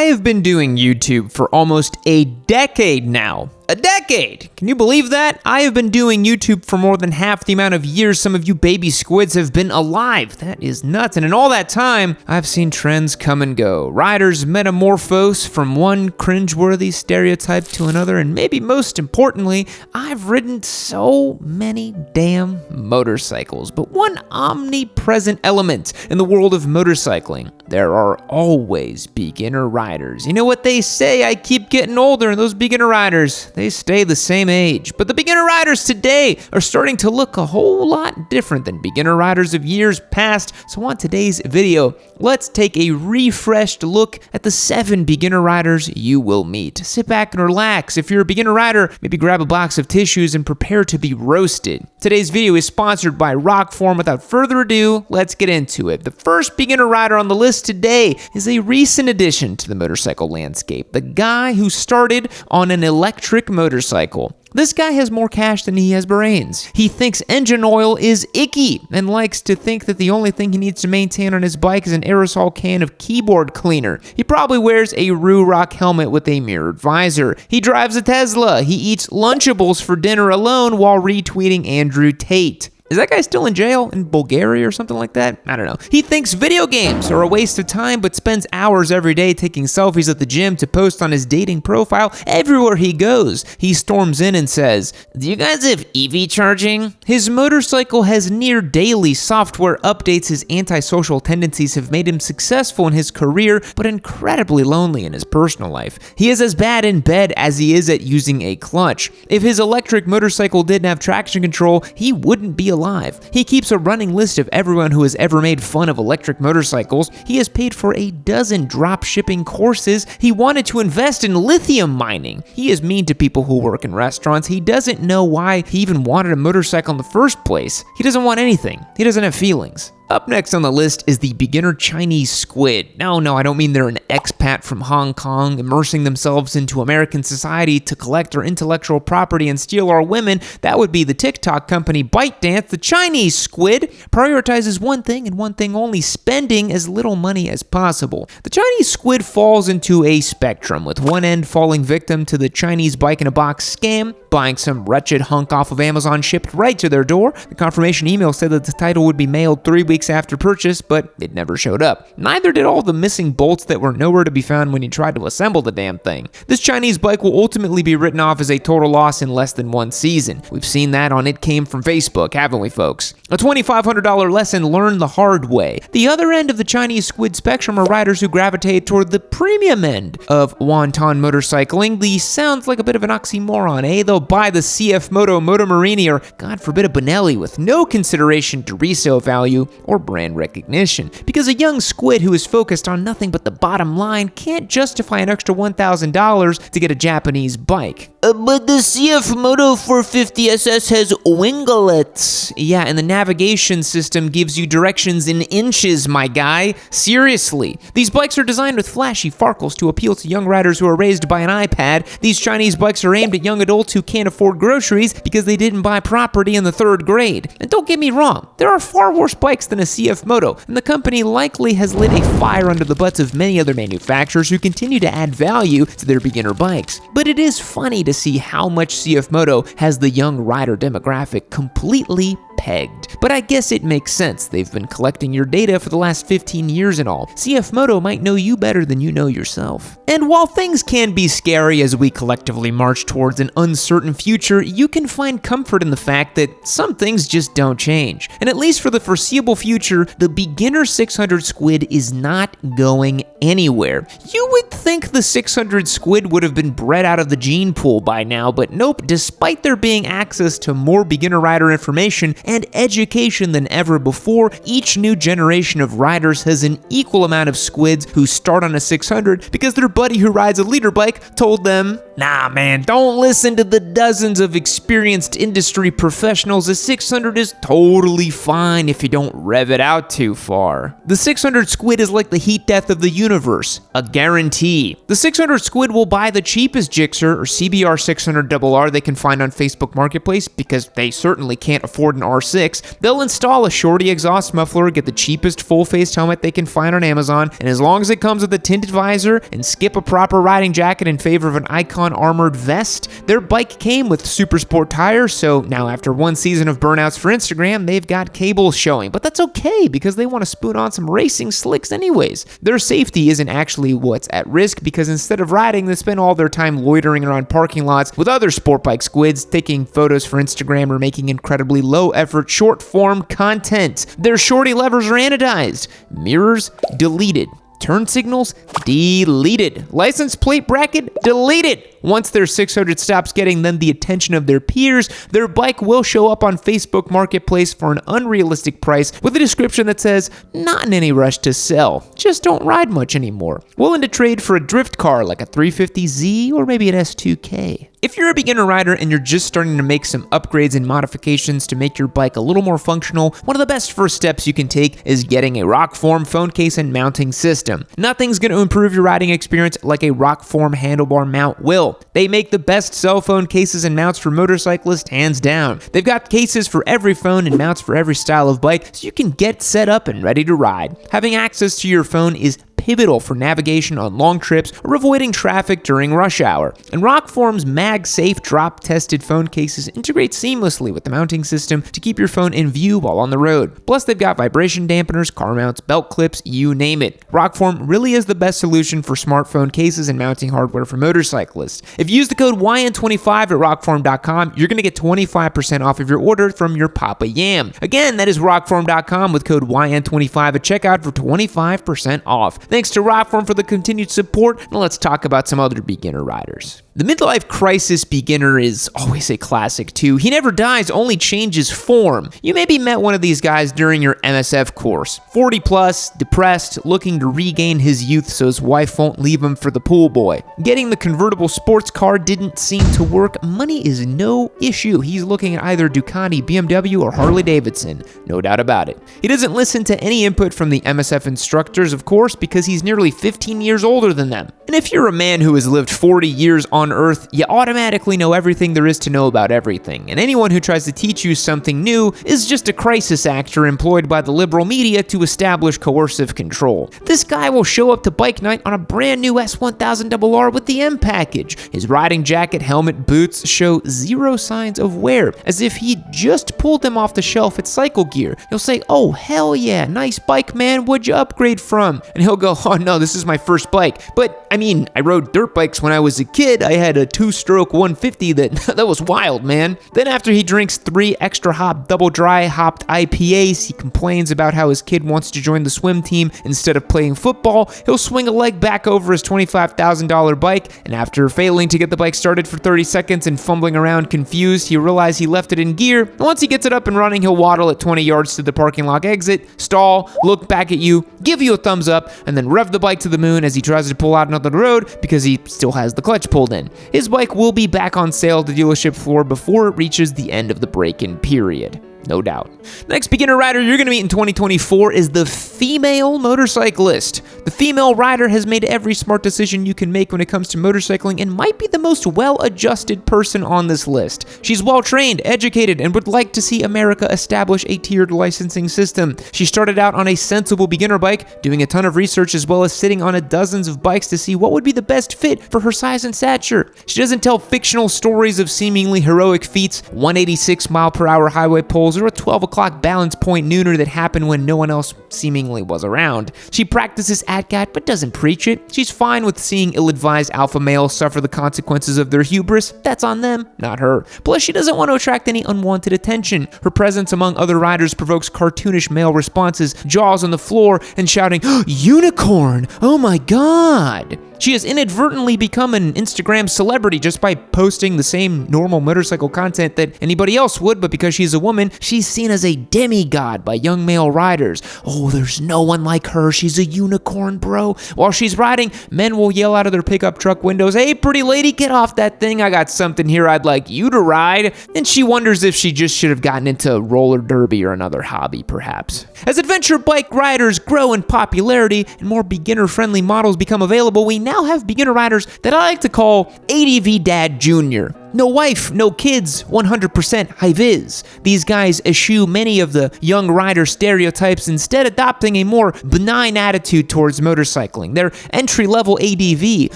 have been doing YouTube for almost a decade now. A decade! Can you believe that? I have been doing YouTube for more than half the amount of years some of you baby squids have been alive. That is nuts. And in all that time, I've seen trends come and go. Riders metamorphose from one cringeworthy stereotype to another, and maybe most importantly, I've ridden so many damn motorcycles. But one omnipresent element in the world of motorcycling: there are always beginner riders. You know what they say? I keep getting older, and those beginner riders, they stay the same age. But the beginner riders today are starting to look a whole lot different than beginner riders of years past. So on today's video, let's take a refreshed look at the 7 beginner riders you will meet. Sit back and relax. If you're a beginner rider, maybe grab a box of tissues and prepare to be roasted. Today's video is sponsored by Rockform. Without further ado, let's get into it. The first beginner rider on the list today is a recent addition to the motorcycle landscape. The guy who started on an electric motorcycle. This guy has more cash than he has brains. He thinks engine oil is icky and likes to think that the only thing he needs to maintain on his bike is an aerosol can of keyboard cleaner. He probably wears a Ruroc helmet with a mirrored visor. He drives a Tesla. He eats Lunchables for dinner alone while retweeting Andrew Tate. Is that guy still in jail in Bulgaria or something like that? I don't know. He thinks video games are a waste of time, but spends hours every day taking selfies at the gym to post on his dating profile everywhere he goes. He storms in and says, "Do you guys have EV charging?" His motorcycle has near daily software updates. His antisocial tendencies have made him successful in his career, but incredibly lonely in his personal life. He is as bad in bed as he is at using a clutch. If his electric motorcycle didn't have traction control, he wouldn't be alive. He keeps a running list of everyone who has ever made fun of electric motorcycles. He has paid for a dozen drop shipping courses. He wanted to invest in lithium mining. He is mean to people who work in restaurants. He doesn't know why he even wanted a motorcycle in the first place. He doesn't want anything. He doesn't have feelings. Up next on the list is the beginner Chinese squid. No, I don't mean they're an expat from Hong Kong immersing themselves into American society to collect our intellectual property and steal our women. That would be the TikTok company ByteDance. The Chinese squid prioritizes one thing and one thing only: spending as little money as possible. The Chinese squid falls into a spectrum, with one end falling victim to the Chinese bike-in-a-box scam, buying some wretched hunk off of Amazon shipped right to their door. The confirmation email said that the title would be mailed 3 weeks after purchase, but it never showed up. Neither did all the missing bolts that were nowhere to be found when you tried to assemble the damn thing. This Chinese bike will ultimately be written off as a total loss in less than 1 season. We've seen that on It Came From Facebook, haven't we, folks? A $2,500 lesson learned the hard way. The other end of the Chinese squid spectrum are riders who gravitate toward the premium end of wonton motorcycling. The sounds like a bit of an oxymoron, eh? They'll buy the CF Moto Motomarini or, God forbid, a Benelli with no consideration to resale value or brand recognition, because a young squid who is focused on nothing but the bottom line can't justify an extra $1,000 to get a Japanese bike. But the CF Moto 450SS has winglets. Yeah, and the navigation system gives you directions in inches, my guy. Seriously. These bikes are designed with flashy farkles to appeal to young riders who are raised by an iPad. These Chinese bikes are aimed at young adults who can't afford groceries because they didn't buy property in the 3rd grade. And don't get me wrong, there are far worse bikes than a CF Moto, and the company likely has lit a fire under the butts of many other manufacturers who continue to add value to their beginner bikes. But it is funny to see how much CF Moto has the young rider demographic completely pegged. But I guess it makes sense. They've been collecting your data for the last 15 years and all. CF Moto might know you better than you know yourself. And while things can be scary as we collectively march towards an uncertain future, you can find comfort in the fact that some things just don't change. And at least for the foreseeable future, the beginner 600 squid is not going anywhere. You would think the 600 squid would have been bred out of the gene pool by now, but nope. Despite there being access to more beginner rider information and education than ever before, each new generation of riders has an equal amount of squids who start on a 600 because their buddy who rides a leader bike told them Nah, man, don't listen to the dozens of experienced industry professionals. A 600 is totally fine if you don't rev it out too far. The 600 Squid is like the heat death of the universe, a guarantee. The 600 Squid will buy the cheapest Gixxer or CBR 600RR they can find on Facebook Marketplace because they certainly can't afford an R6. They'll install a shorty exhaust muffler, get the cheapest full-faced helmet they can find on Amazon, and as long as it comes with a tinted visor and skip a proper riding jacket in favor of an Icon armored vest, their bike came with super sport tires, so now after one season of burnouts for Instagram, they've got cables showing. But that's okay because they want to spoon on some racing slicks anyways. Their safety isn't actually what's at risk because instead of riding, they spend all their time loitering around parking lots with other sport bike squids, taking photos for Instagram or making incredibly low effort short form content. Their shorty levers are anodized, mirrors deleted, turn signals deleted, license plate bracket deleted. Once their 600 stops getting them the attention of their peers, their bike will show up on Facebook Marketplace for an unrealistic price with a description that says, "Not in any rush to sell, just don't ride much anymore. Willing to trade for a drift car like a 350Z or maybe an S2K." If you're a beginner rider and you're just starting to make some upgrades and modifications to make your bike a little more functional, one of the best first steps you can take is getting a Rockform phone case and mounting system. Nothing's going to improve your riding experience like a Rockform handlebar mount will. They make the best cell phone cases and mounts for motorcyclists, hands down. They've got cases for every phone and mounts for every style of bike, so you can get set up and ready to ride. Having access to your phone is pivotal for navigation on long trips or avoiding traffic during rush hour. And Rockform's mag-safe drop-tested phone cases integrate seamlessly with the mounting system to keep your phone in view while on the road. Plus, they've got vibration dampeners, car mounts, belt clips, you name it. Rockform really is the best solution for smartphone cases and mounting hardware for motorcyclists. If you use the code YN25 at rockform.com, you're going to get 25% off of your order from your Papa Yam. Again, that is rockform.com with code YN25 at checkout for 25% off. Thanks to Rockform for the continued support. Now let's talk about some other beginner riders. The midlife crisis beginner is always a classic too. He never dies, only changes form. You maybe met one of these guys during your MSF course. 40 plus, depressed, looking to regain his youth so his wife won't leave him for the pool boy. Getting the convertible sports car didn't seem to work. Money is no issue. He's looking at either Ducati, BMW, or Harley Davidson. No doubt about it. He doesn't listen to any input from the MSF instructors, of course, because he's nearly 15 years older than them. And if you're a man who has lived 40 years on Earth, you automatically know everything there is to know about everything. And anyone who tries to teach you something new is just a crisis actor employed by the liberal media to establish coercive control. This guy will show up to bike night on a brand new S1000RR with the M package. His riding jacket, helmet, boots show zero signs of wear, as if he just pulled them off the shelf at Cycle Gear. He'll say, "Oh, hell yeah, nice bike, man, what'd you upgrade from?" And he'll go, "Oh no, this is my first bike. But I mean, I rode dirt bikes when I was a kid. I had a 2-stroke 150 that was wild, man." Then after he drinks 3 extra hop double dry hopped IPAs, he complains about how his kid wants to join the swim team instead of playing football. He'll swing a leg back over his $25,000 bike, and after failing to get the bike started for 30 seconds and fumbling around confused, he realizes he left it in gear. Once he gets it up and running, he'll waddle at 20 yards to the parking lot exit, stall, look back at you, give you a thumbs up, and then rev the bike to the moon as he tries to pull out onto the road because he still has the clutch pulled in. His bike will be back on sale at the dealership floor before it reaches the end of the break-in period. No doubt. Next beginner rider you're going to meet in 2024 is the Female Motorcyclist. The female rider has made every smart decision you can make when it comes to motorcycling and might be the most well-adjusted person on this list. She's well-trained, educated, and would like to see America establish a tiered licensing system. She started out on a sensible beginner bike, doing a ton of research as well as sitting on dozens of bikes to see what would be the best fit for her size and stature. She doesn't tell fictional stories of seemingly heroic feats, 186-mile-per-hour highway poles, or a 12 o'clock balance point nooner that happened when no one else seemingly was around. She practices ATGAT but doesn't preach it. She's fine with seeing ill-advised alpha males suffer the consequences of their hubris. That's on them, not her. Plus, she doesn't want to attract any unwanted attention. Her presence among other riders provokes cartoonish male responses, jaws on the floor, and shouting, "Unicorn! Oh my god!" She has inadvertently become an Instagram celebrity just by posting the same normal motorcycle content that anybody else would, but because she's a woman, she's seen as a demigod by young male riders. Oh, there's no one like her. She's a unicorn, bro. While she's riding, men will yell out of their pickup truck windows, "Hey, pretty lady, get off that thing. I got something here I'd like you to ride." And she wonders if she just should have gotten into roller derby or another hobby, perhaps. As adventure bike riders grow in popularity and more beginner-friendly models become available, we now have beginner riders that I like to call ADV Dad Junior. No wife, no kids, 100% high vis. These guys eschew many of the young rider stereotypes, instead adopting a more benign attitude towards motorcycling. Their entry-level ADV,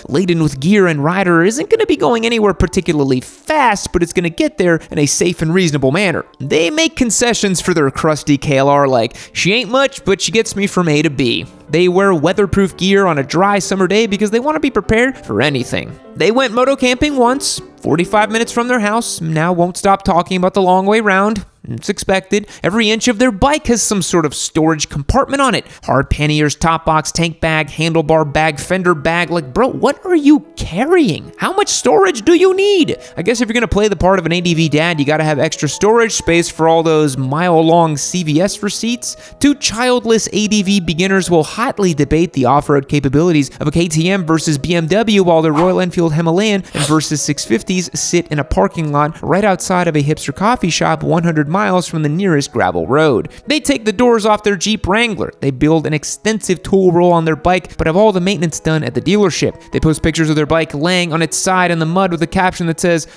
laden with gear and rider, isn't going to be going anywhere particularly fast, but it's going to get there in a safe and reasonable manner. They make concessions for their crusty KLR like, "She ain't much, but she gets me from A to B." They wear weatherproof gear on a dry summer day because they want to be prepared for anything. They went moto camping once, 45 minutes from their house, now won't stop talking about the long way round. It's expected. Every inch of their bike has some sort of storage compartment on it. Hard panniers, top box, tank bag, handlebar bag, fender bag. Like, bro, what are you carrying? How much storage do you need? I guess if you're going to play the part of an ADV dad, you got to have extra storage space for all those mile-long CVS receipts. Two childless ADV beginners will hotly debate the off-road capabilities of a KTM versus BMW while their Royal Enfield Himalayan and versus 650s sit in a parking lot right outside of a hipster coffee shop 100 miles from the nearest gravel road. They take the doors off their Jeep Wrangler. They build an extensive tool roll on their bike, but have all the maintenance done at the dealership. They post pictures of their bike laying on its side in the mud with a caption that says,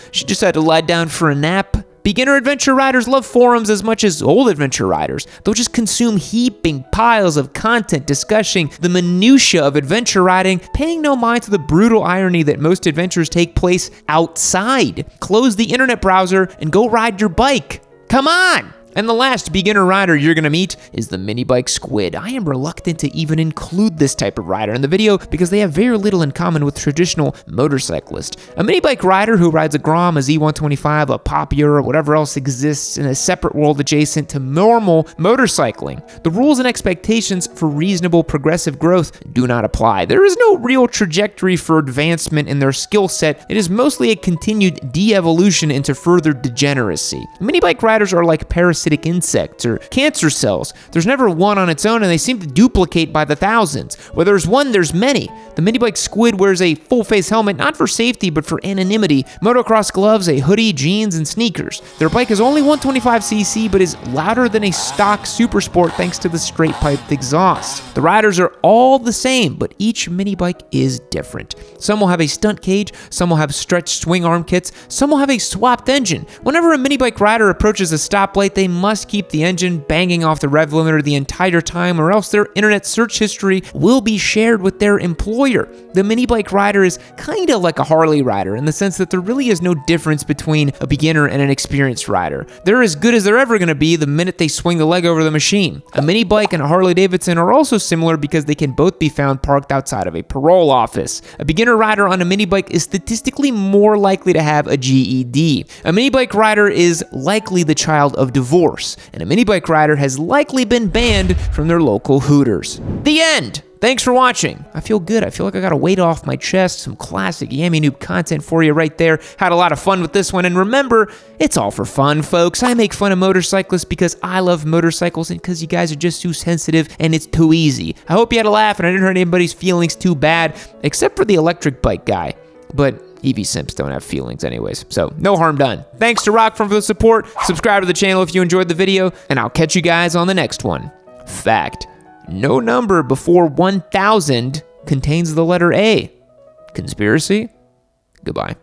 "She just had to lie down for a nap." Beginner adventure riders love forums as much as old adventure riders. They'll just consume heaping piles of content discussing the minutiae of adventure riding, paying no mind to the brutal irony that most adventures take place outside. Close the internet browser and go ride your bike. Come on! And the last beginner rider you're gonna meet is the Minibike Squid. I am reluctant to even include this type of rider in the video because they have very little in common with traditional motorcyclists. A minibike rider who rides a Grom, a Z125, a Popular, or whatever else exists in a separate world adjacent to normal motorcycling. The rules and expectations for reasonable progressive growth do not apply. There is no real trajectory for advancement in their skill set. It is mostly a continued de-evolution into further degeneracy. Minibike riders are like parasitic insects or cancer cells. There's never one on its own, and they seem to duplicate by the thousands. Where there's one, there's many. The Minibike Squid wears a full-face helmet, not for safety, but for anonymity, motocross gloves, a hoodie, jeans, and sneakers. Their bike is only 125cc, but is louder than a stock Super Sport thanks to the straight-piped exhaust. The riders are all the same, but each minibike is different. Some will have a stunt cage, some will have stretched swing arm kits, some will have a swapped engine. Whenever a minibike rider approaches a stoplight, they must keep the engine banging off the rev limiter the entire time, or else their internet search history will be shared with their employer. The minibike rider is kind of like a Harley rider in the sense that there really is no difference between a beginner and an experienced rider. They're as good as they're ever going to be the minute they swing the leg over the machine. A minibike and a Harley Davidson are also similar because they can both be found parked outside of a parole office. A beginner rider on a minibike is statistically more likely to have a GED. A minibike rider is likely the child of divorce, and a minibike rider has likely been banned from their local Hooters. The end! Thanks for watching. I feel good. I feel like I got a weight off my chest. Some classic Yammy Noob content for you right there. Had a lot of fun with this one. And remember, it's all for fun, folks. I make fun of motorcyclists because I love motorcycles and because you guys are just too sensitive and it's too easy. I hope you had a laugh and I didn't hurt anybody's feelings too bad, except for the electric bike guy. But EV simps don't have feelings anyways, so no harm done. Thanks to Rockfront for the support. Subscribe to the channel if you enjoyed the video, and I'll catch you guys on the next one. Fact: no number before 1000 contains the letter A. Conspiracy? Goodbye.